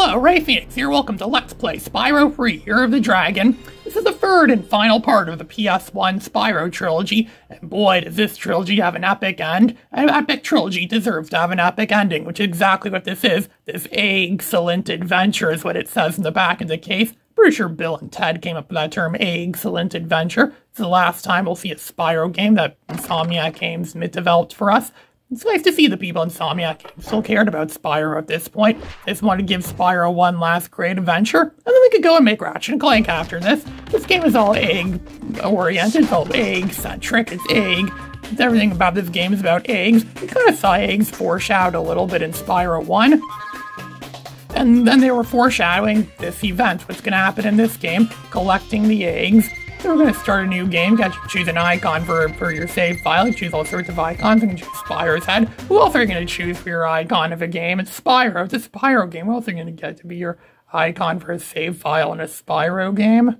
Hello, Ray Phoenix here. Welcome to Let's Play Spyro 3 Year of the Dragon. This is the third and final part of the Ps1 Spyro Trilogy, and boy does this trilogy have an epic end. An epic trilogy deserves to have an epic ending, which is exactly what this is. This excellent adventure is what it says in the back of the case. Pretty sure Bill and Ted came up with that term, excellent adventure. It's the last time we'll see a Spyro game that Insomniac Games developed for us. It's nice to see the people in Insomniac still cared about Spyro at this point. They just wanted to give Spyro one last great adventure, and then we could go and make Ratchet and Clank after this. This game is all egg-oriented, it's all egg-centric, it's egg. Everything about this game is about eggs. We kind of saw eggs foreshadowed a little bit in Spyro 1. And then they were foreshadowing this event, what's going to happen in this game, collecting the eggs. So we're going to start a new game. You got to choose an icon for your save file. You choose all sorts of icons. You can choose Spyro's head. Who else are you going to choose for your icon of a game? It's Spyro. It's a Spyro game. Who else are you going to get to be your icon for a save file in a Spyro game?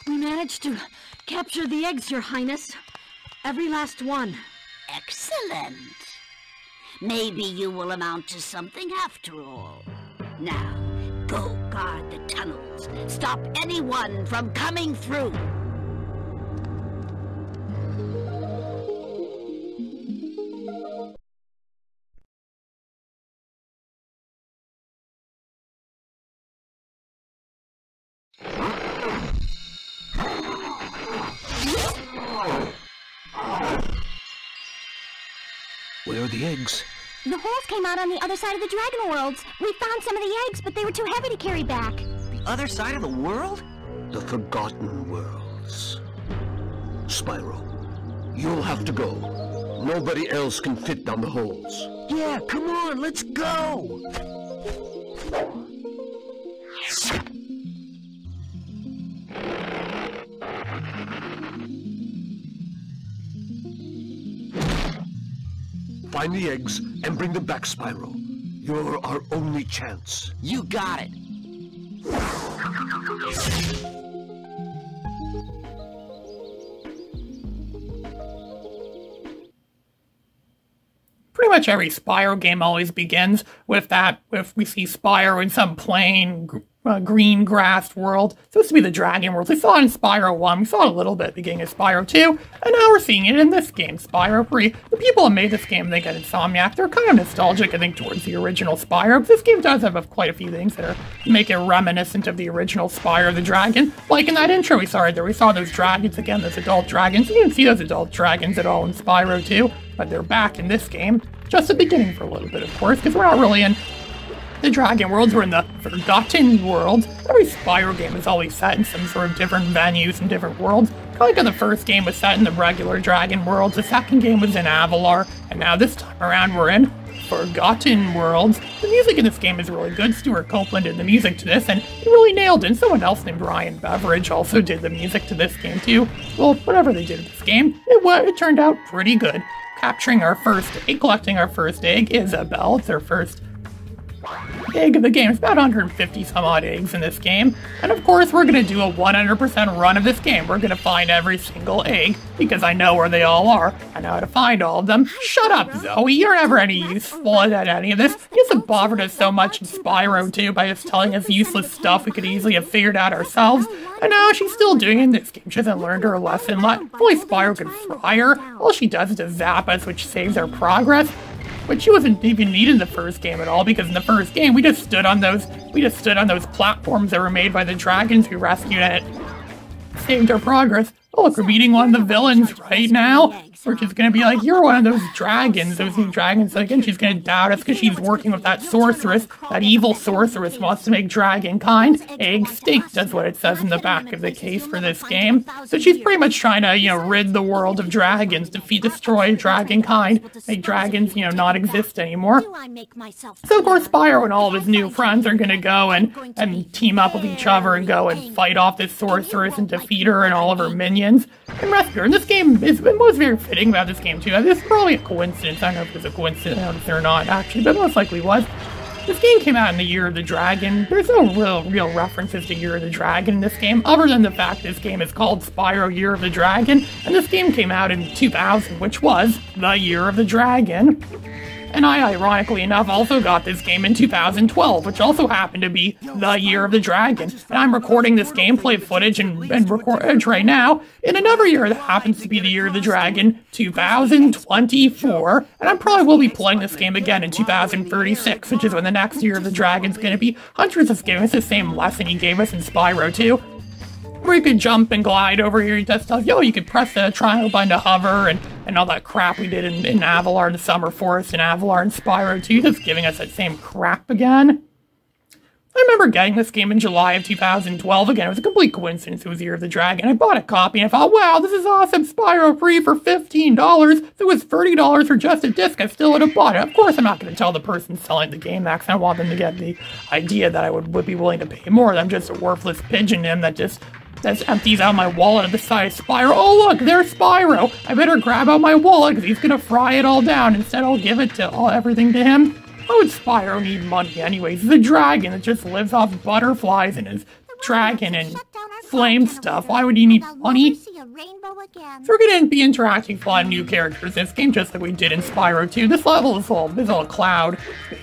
We managed to capture the eggs, Your Highness. Every last one. Excellent. Maybe you will amount to something after all. Now, go guard the tunnels. Stop anyone from coming through. Where are the eggs? The holes came out on the other side of the dragon worlds. We found some of the eggs, but they were too heavy to carry back. The other side of the world? The Forgotten Worlds. Spyro, you'll have to go. Nobody else can fit down the holes. Yeah, come on, let's go! Find the eggs and bring them back, Spyro. You're our only chance. You got it. Pretty much every Spyro game always begins with that, if we see Spyro in some plain green grassed world. It's supposed to be the dragon world. We saw it in Spyro 1, we saw it a little bit beginning of Spyro 2, and now we're seeing it in this game, Spyro 3. The people who made this game, they get Insomniac, they're kind of nostalgic, I think, towards the original Spyro. This game does have quite a few things that make it reminiscent of the original Spyro the Dragon. Like in that intro we saw right there, we saw those dragons again, those adult dragons. You didn't see those adult dragons at all in Spyro 2, but they're back in this game. Just the beginning for a little bit, of course, because we're not really in the Dragon Worlds, we're in the Forgotten Worlds. Every Spyro game is always set in some sort of different venues and different worlds. Kind of like how the first game was set in the regular Dragon Worlds, the second game was in Avalar, and now this time around we're in Forgotten Worlds. The music in this game is really good. Stuart Copeland did the music to this, and he really nailed it. And someone else named Ryan Beveridge also did the music to this game too. Well, whatever they did with this game, it turned out pretty good. Capturing our first egg, collecting our first egg, Isabelle, it's our first egg of the game. It's about 150 some odd eggs in this game. And of course, we're going to do a 100% run of this game. We're going to find every single egg because I know where they all are. I know how to find all of them. Shut up, Zoe. You're never any useful at any of this. You just bothered us so much in Spyro 2 by just telling us useless stuff we could easily have figured out ourselves. And now she's still doing it in this game. She hasn't learned her lesson. Only Spyro can fry her. All she does is to zap us, which saves our progress. But she wasn't even needed in the first game at all, because in the first game we just stood on those platforms that were made by the dragons we rescued, and it saved our progress. Oh, look, we're meeting one of the villains right now. We're just gonna be like, you're one of those dragons, those new dragons. So again, she's gonna doubt us because she's working with that sorceress. That evil sorceress wants to make dragonkind extinct. That's what it says in the back of the case for this game. So she's pretty much trying to, rid the world of dragons, destroy dragonkind, make dragons, not exist anymore. So of course, Spyro and all of his new friends are gonna go and team up with each other and go and fight off this sorceress and defeat her and all of her minions and rescue her. And this game is most very fitting about this game too. This is probably a coincidence. I don't know if it's a coincidence or not actually, but most likely was. This game came out in the Year of the Dragon. There's no real references to Year of the Dragon in this game, other than the fact this game is called Spyro Year of the Dragon, and this game came out in 2000, which was the Year of the Dragon. And I, ironically enough, also got this game in 2012, which also happened to be the Year of the Dragon. And I'm recording this gameplay footage and record right now in another year that happens to be the Year of the Dragon, 2024. And I probably will be playing this game again in 2036, which is when the next Year of the Dragon's going to be. Huntress is giving us the same lesson he gave us in Spyro 2. Where you could jump and glide over here, that stuff. You could press the triangle button to hover and all that crap we did in Avalar, the Summer Forest, and Avalar and Spyro 2, just giving us that same crap again. I remember getting this game in July of 2012. Again, it was a complete coincidence. It was Year of the Dragon. I bought a copy and I thought, wow, this is awesome. Spyro free for $15. If it was $30 for just a disc, I still would have bought it. Of course, I'm not going to tell the person selling the game that because I want them to get the idea that I would be willing to pay more. I'm just a worthless pigeon that just empties out my wallet at the side of Spyro. Oh look, there's Spyro! I better grab out my wallet because he's gonna fry it all down. Instead, I'll give it to everything to him. Why would Spyro need money anyways? He's a dragon that just lives off butterflies and his dragon and flame stuff. Why would he need money? So we're gonna be interacting with a lot of new characters in this game, just like we did in Spyro 2. This level is all cloud,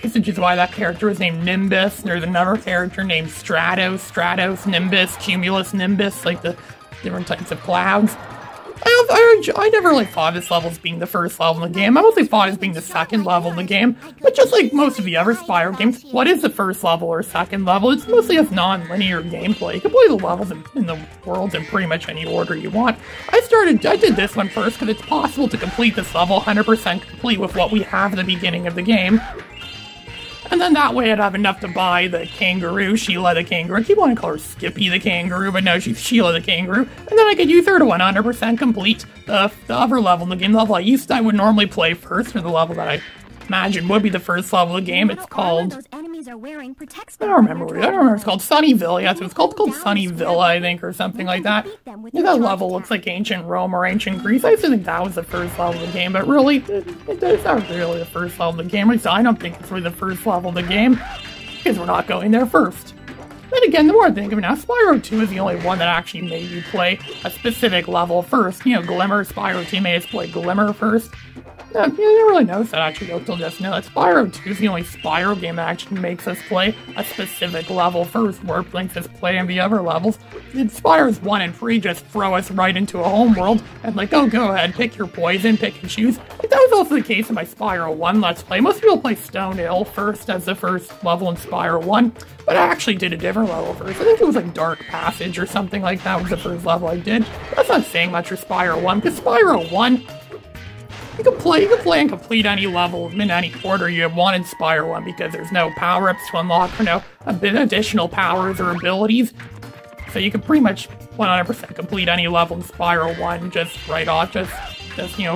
which is why that character is named Nimbus. There's another character named Stratos, Nimbus, Cumulus, Nimbus, like the different types of clouds. I never really thought of this level as being the first level in the game. I mostly thought it as being the second level in the game. But just like most of the other Spyro games, what is the first level or second level? It's mostly just non-linear gameplay. You can play the levels in the worlds in pretty much any order you want. I did this one first because it's possible to complete this level 100% complete with what we have at the beginning of the game. And then that way I'd have enough to buy the kangaroo, Sheila the kangaroo. I keep wanting to call her Skippy the kangaroo, but no, she's Sheila the kangaroo. And then I could use her to 100% complete the other level in the game. The level I would normally play first, or the level that I imagine would be the first level of the game. It's called... I don't remember it's called Sunnyville. Yeah, so it's called Sunnyville, I think, or something like that. Yeah, that level looks like ancient Rome or ancient Greece. I used to think that was the first level of the game, but really, it's not really the first level of the game. So I don't think it's really the first level of the game, because we're not going there first. Then again, the more I think of it now, Spyro 2 is the only one that actually made you play a specific level first. Glimmer, Spyro 2 made us play Glimmer first. I didn't really notice that actually until just now. That Spyro 2 is the only Spyro game that actually makes us play a specific level first, where it makes us play in the other levels. Spyro's 1 and 3 just throw us right into a homeworld, and like, oh, go ahead, pick your poison, pick and choose. That was also the case in my Spyro 1 Let's Play. Most people play Stone Hill first as the first level in Spyro 1, but I actually did a different level first. I think it was like Dark Passage or something like that was the first level I did. That's not saying much for Spyro 1, because Spyro 1... You can play and complete any level in any order you want in Spyro 1 because there's no power-ups to unlock or no additional powers or abilities. So you can pretty much 100% complete any level in Spyro 1 just right off, just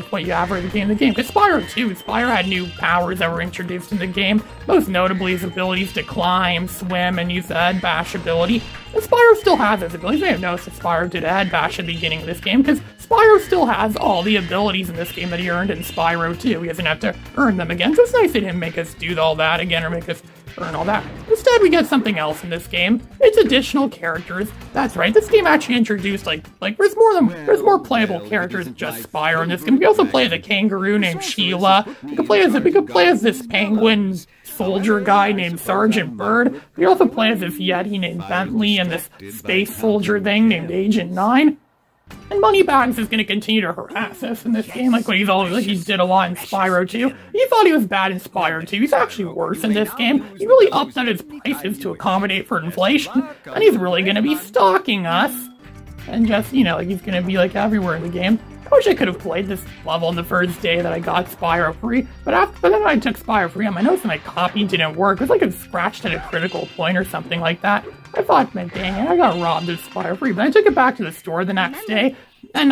what you have right at the end of the game. Because Spyro 2, Spyro had new powers that were introduced in the game, most notably his abilities to climb, swim, and use the head bash ability. And Spyro still has those abilities. You may have noticed that Spyro did a head bash at the beginning of this game, because Spyro still has all the abilities in this game that he earned in Spyro 2. He doesn't have to earn them again, so it's nice they didn't make us do all that again, or make us earn all that. Instead, we get something else in this game. It's additional characters. That's right, this game actually introduced, there's more playable characters than just Spyro in this game. We also play as a kangaroo named Sheila. We could play as this penguin soldier guy named Sergeant Bird. We also play as this Yeti named Bentley and this space soldier thing named Agent 9. And Moneybags is going to continue to harass us in this game, like he did a lot in Spyro 2. You thought he was bad in Spyro 2. He's actually worse in this game. He really upped his prices to accommodate for inflation, and he's really going to be stalking us. And just, he's going to be, everywhere in the game. I wish I could have played this level on the first day that I got Spyro free, but then I took Spyro free, I noticed my copy didn't work. It was it scratched at a critical point or something like that. I thought, man, dang it, I got robbed of Spyro free, but I took it back to the store the next day, and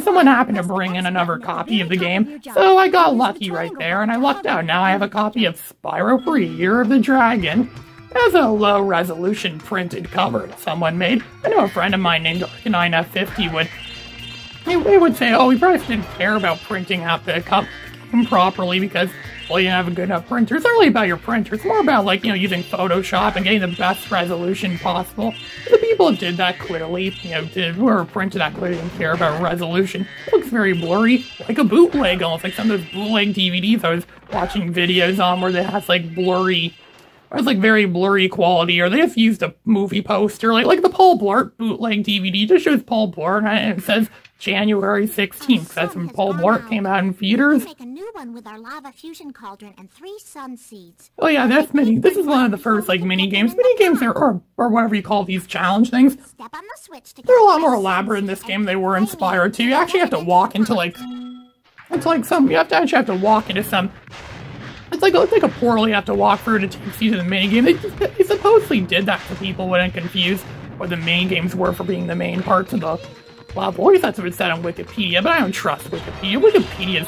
someone happened to bring in another copy of the game, so I got lucky right there, and I lucked out. Now I have a copy of Spyro free, Year of the Dragon. As a low-resolution printed cover that someone made. I know a friend of mine named Arcanine50 would say, oh, we probably didn't care about printing out the cup properly because, well, you didn't have a good enough printer. It's not really about your printer. It's more about, using Photoshop and getting the best resolution possible. The people who did that clearly, whoever printed that clearly didn't care about resolution. It looks very blurry, like a bootleg, almost like some of those bootleg DVDs I was watching videos on where they has, blurry... Or it's very blurry quality, or they just used a movie poster, like the Paul Blart bootleg DVD, just shows Paul Blart, and it says January 16th. That's when Paul Blart came out in theaters. Make a new one with our lava fusion cauldron and 3 sun seeds. Oh yeah, this is one of the first, mini games. Mini games or whatever you call these challenge things. Step on the switch to They're a lot more elaborate in this game than they were in Spyro 2. You actually have to walk into, you actually have to walk into some... It's like a portal you have to walk through to take you to the minigame. They supposedly did that so people wouldn't confuse what the minigames were for being the main parts of the level. At least that's what it said on Wikipedia, but I don't trust Wikipedia. Wikipedia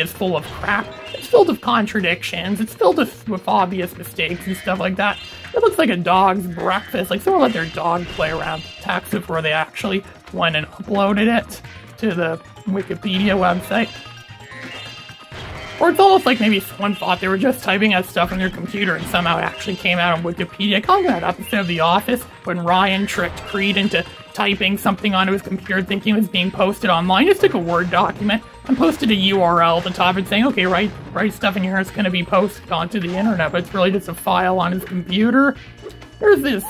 is full of crap. It's filled with contradictions. It's filled with obvious mistakes and stuff like that. It looks like a dog's breakfast. Someone let their dog play around with text before they actually went and uploaded it to the Wikipedia website. Or it's almost like maybe someone thought they were just typing out stuff on their computer and somehow it actually came out on Wikipedia. Kind of that episode of The Office when Ryan tricked Creed into typing something onto his computer thinking it was being posted online. He just took a Word document and posted a URL at the top and saying, okay, write stuff in here, it's going to be posted onto the internet, but it's really just a file on his computer. There's this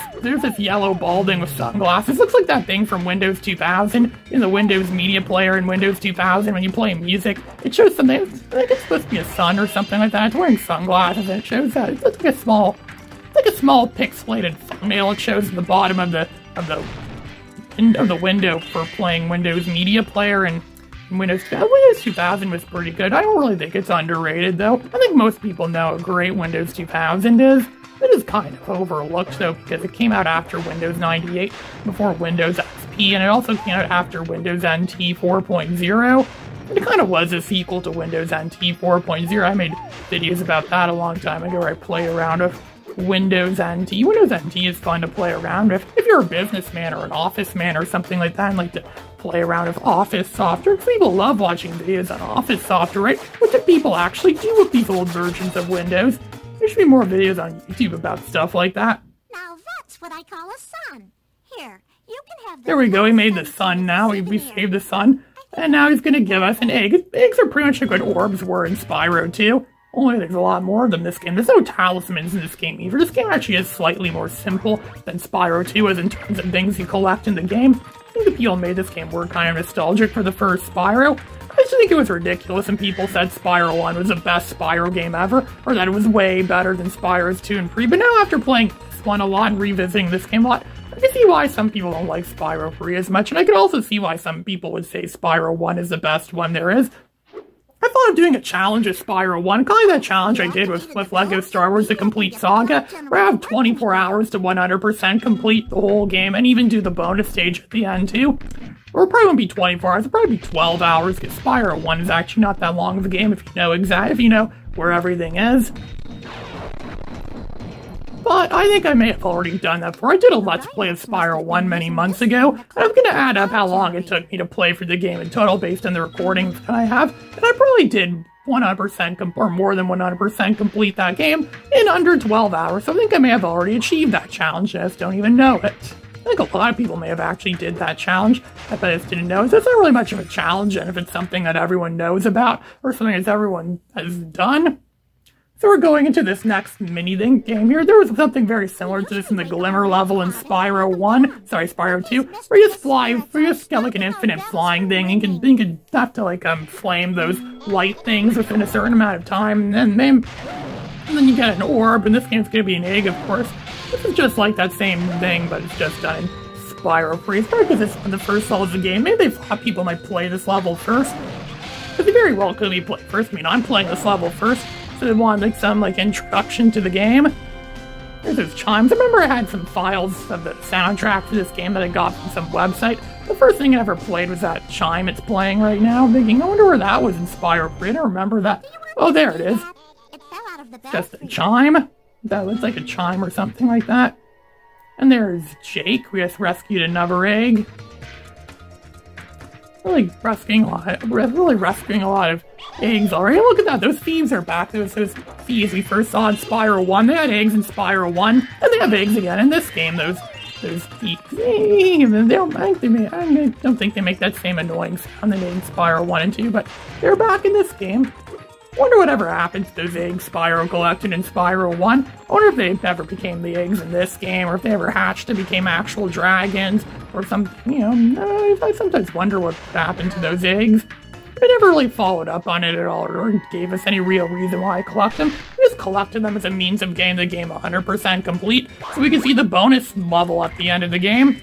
yellow balding with sunglasses. Looks like that thing from Windows 2000 in the Windows Media Player in Windows 2000 when you play music. It shows something. I think it's supposed to be a sun or something like that. It's wearing sunglasses and it shows that. It's like a small pixelated thumbnail. It shows at the bottom of the window for playing Windows Media Player and Windows 2000 was pretty good. I don't really think it's underrated though. I think most people know how great Windows 2000 is. It is kind of overlooked, though, because it came out after Windows 98, before Windows XP, and it also came out after Windows NT 4.0. It kind of was a sequel to Windows NT 4.0. I made videos about that a long time ago where I played around with Windows NT. Windows NT is fun to play around with. If you're a businessman or an office man or something like that and like to play around with Office software, because people love watching videos on Office software, right? What do people actually do with these old versions of Windows? There should be more videos on YouTube about stuff like that. Now that's what I call a sun. Here, you can have. There we go. He made the sun now. We saved the sun. And now he's going to give us an egg. Eggs are pretty much like what orbs were in Spyro 2. Only there's a lot more of them in this game. There's no talismans in this game either. This game actually is slightly more simple than Spyro 2 is in terms of things you collect in the game. I think the people who made this game were kind of nostalgic for the first Spyro. I just think it was ridiculous when people said Spyro 1 was the best Spyro game ever, or that it was way better than Spyro's 2 and 3. But now after playing this one a lot and revisiting this game a lot, I can see why some people don't like Spyro 3 as much, and I can also see why some people would say Spyro 1 is the best one there is. I thought of doing a challenge with Spyro 1, kind of that challenge I did with LEGO Star Wars The Complete Saga, where I have 24 hours to 100% complete the whole game, and even do the bonus stage at the end too. Or it probably won't be 24 hours, it'll probably be 12 hours, because Spyro 1 is actually not that long of a game if you know where everything is. But I think I may have already done that before. I did a Let's Play of Spyro 1 many months ago, and I'm going to add up how long it took me to play for the game in total based on the recordings that I have. And I probably did 100% or more than 100% complete that game in under 12 hours. So I think I may have already achieved that challenge. I just don't even know it. I think a lot of people may have actually did that challenge. I just didn't know. So it's not really much of a challenge, and if it's something that everyone knows about or something that everyone has done. So we're going into this next mini-game here. There was something very similar to this in the Glimmer level in Spyro 2, where you just fly, where you just get like an infinite flying thing, and you can have to like flame those light things within a certain amount of time, and then you get an orb, and this game's gonna be an egg, of course. This is just like that same thing, but it's just done in Spyro 3. It's probably because it's the first level of the game. Maybe they thought people might play this level first, but they very well could be played first. I mean, I'm playing this level first. So they wanted like some like introduction to the game. There's those chimes. I remember I had some files of the soundtrack for this game that I got from some website. The first thing I ever played was that chime it's playing right now. I'm thinking, I wonder where that was in Spyro 3. I don't remember that. Oh, there it is. Just a chime. That looks like a chime or something like that. And there's Jake. We just rescued another egg. Really rescuing a lot of eggs already. Look at that, those thieves are back. Those thieves we first saw in Spyro 1. They had eggs in Spyro 1, and they have eggs again in this game. Those thieves. I don't think they make that same annoying sound they made in Spyro 1 and 2, but they're back in this game. Wonder whatever happened to those eggs Spyro collected in Spyro 1. I wonder if they ever became the eggs in this game, or if they ever hatched and became actual dragons, or something, you know. I sometimes wonder what happened to those eggs. They never really followed up on it at all, or gave us any real reason why I collect them. We just collected them as a means of getting the game 100% complete, so we can see the bonus level at the end of the game.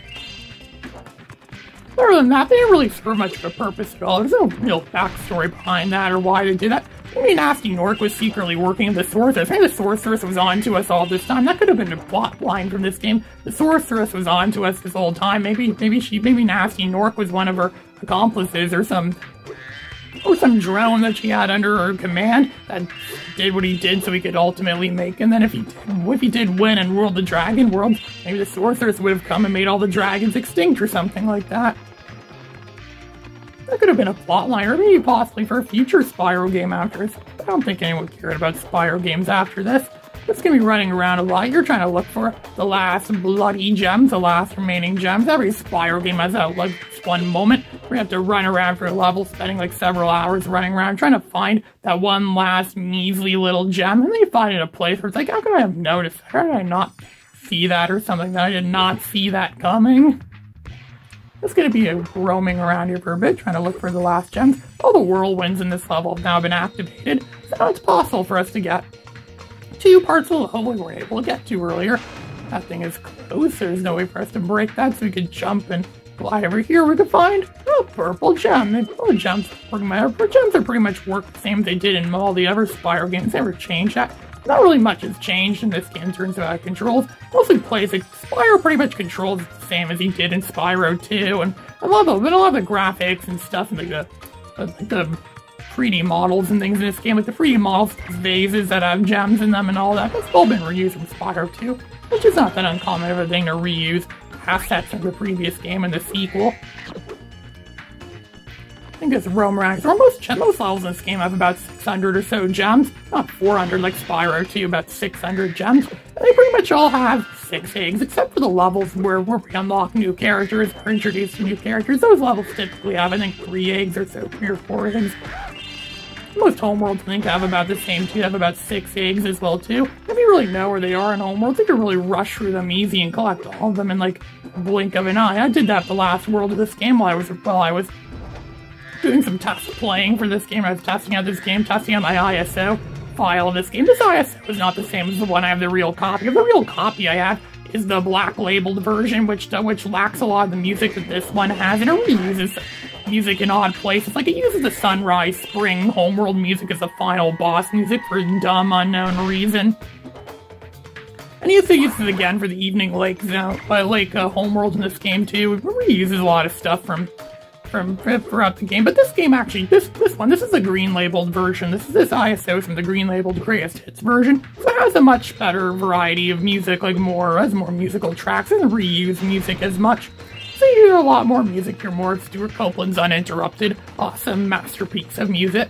Other than that, they didn't really serve much of a purpose at all. There's no real backstory behind that, or why they did that. Maybe Nasty Nork was secretly working with the Sorceress. Maybe the Sorceress was on to us all this time. That could have been a plot line from this game. The Sorceress was on to us this whole time. Maybe Nasty Nork was one of her accomplices, or some drone that she had under her command that did what he did so he could ultimately make. And then if he did win and rule the dragon world, maybe the Sorceress would have come and made all the dragons extinct or something like that. That could have been a plotline, or maybe possibly for a future Spyro game after this. I don't think anyone cared about Spyro games after this. It's gonna be running around a lot. You're trying to look for the last bloody gems, the last remaining gems. Every Spyro game has that like one moment where you have to run around for a level, spending like several hours running around trying to find that one last measly little gem, and then you find it in a place where it's like, how could I have noticed that? How did I not see that, or something that I did not see that coming? It's going to be roaming around here for a bit, trying to look for the last gems. All the whirlwinds in this level have now been activated, so now it's possible for us to get 2 parts of the level we weren't able to get to earlier. That thing is close, there's no way for us to break that, so we could jump and glide over here. We could find a purple gem. The gems are pretty much work the same as they did in all the other Spyro games. They never changed that. Not really much has changed in this game in terms of how it controls. Mostly plays like Spyro pretty much controls the same as he did in Spyro 2, and a lot of the graphics and stuff, and like the 3D models and things in this game, like the 3D models, vases that have gems in them and all that. That's all been reused from Spyro 2, which is not that uncommon of a thing to reuse assets from the previous game and the sequel. I think it's roam around. So most levels in this game have about 600 or so gems. Not 400 like Spyro 2, about 600 gems. And they pretty much all have 6 eggs, except for the levels where we unlock new characters or introduce new characters. Those levels typically have, I think, 3 eggs or so, 3 or 4 eggs. Most homeworlds, I think, have about the same too. They have about 6 eggs as well, too. If you really know where they are in homeworlds, you can really rush through them easy and collect all of them in, like, a blink of an eye. I did that the last world of this game while I was doing some test playing for this game. I was testing out this game, testing out my ISO file of this game. This ISO is not the same as the one I have the real copy of. The real copy I have is the black labeled version, which lacks a lot of the music that this one has, and it reuses music in odd places. Like, it uses the sunrise, spring, homeworld music as the final boss music for a dumb, unknown reason. And he also uses it again for the evening lake homeworld in this game too. It reuses a lot of stuff from throughout the game, but this game actually, this is the green labeled version. This ISO from the green labeled greatest hits version. So it has a much better variety of music, has more musical tracks. It doesn't reuse music as much. So you hear a lot more music, you're more Stuart Copeland's Uninterrupted, awesome masterpiece of music.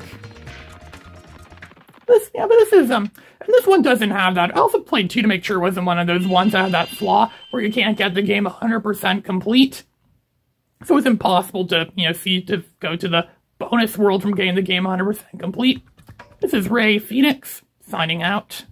this is, and this one doesn't have that. I also played 2 to make sure it wasn't one of those ones that had that flaw where you can't get the game 100% complete. So it's impossible to, to go to the bonus world from getting the game 100% complete. This is Ray Phoenix, signing out.